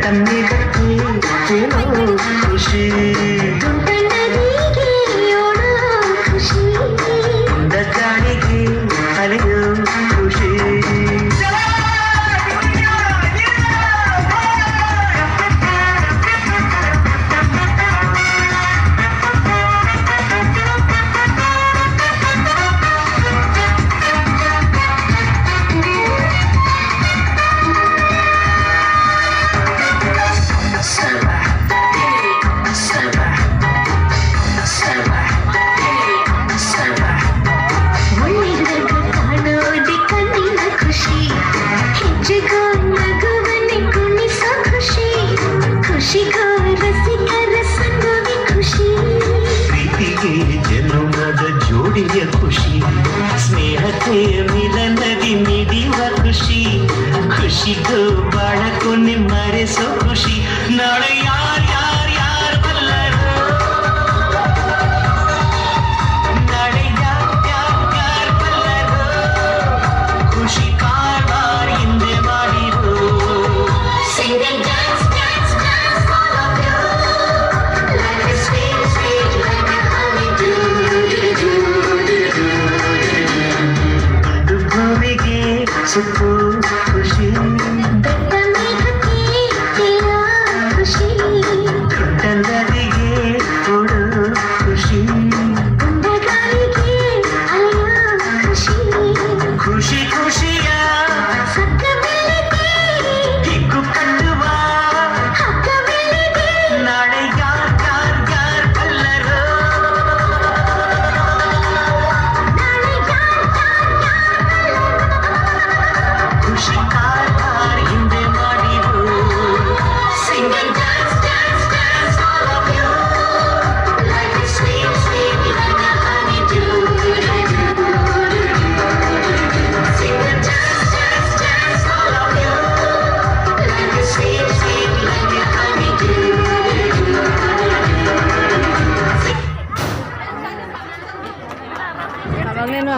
ಕಣ್ಣಿಗಕ್ಕೆ ಏನೋ ಖುಷಿ ಖುಷಿ ಗಾಳಿಗೆ ಅಲೆಯೋ ಖುಷಿ ಜನುಮದ ಜೋಡಿಯ ಖುಷಿ ಸ್ನೇಹಕ್ಕೆ ಮಿಲನದಿ ಮಿಡಿಯುವ ಖುಷಿ ಖುಷಿಗೂ ಬಾಳ ಕೊನೆ ಮರೆಸೋ ಖುಷಿ ನಾಳೆ ಯಾರ್ ಯಾರ್ ಯಾರ್ ಬಲ್ಲರು ನಾಳೆ ಯಾರ್ ಯಾರ್ ಯಾರ್ ಬಲ್ಲರು ಖುಷಿ ಕಾರವಾರ ಹಿಂದೆ ಮಾಡಿರು ಸುತ್ತು ಖುಷಿ ದೊಡ್ಡ ನದಿಗೆ ಕೊಡು ಖುಷಿ ಖುಷಿ ಖುಷಿಯ ಹಿಕ್ಕು ಕಟ್ಟುವ ನಾಳೆ ಯಾರ್ ಯಾರ್ ಯಾರ್ ಬಲ್ಲರು ಖುಷಿ ಕಾರವಾರ ಹಿಂದೆ ಮಾಡಿರು single dance dance dance all of you like a sweet sweet like a honeydew single dance dance dance all of you like a sweet sweet like a honeydew ಅವಾಗೇನು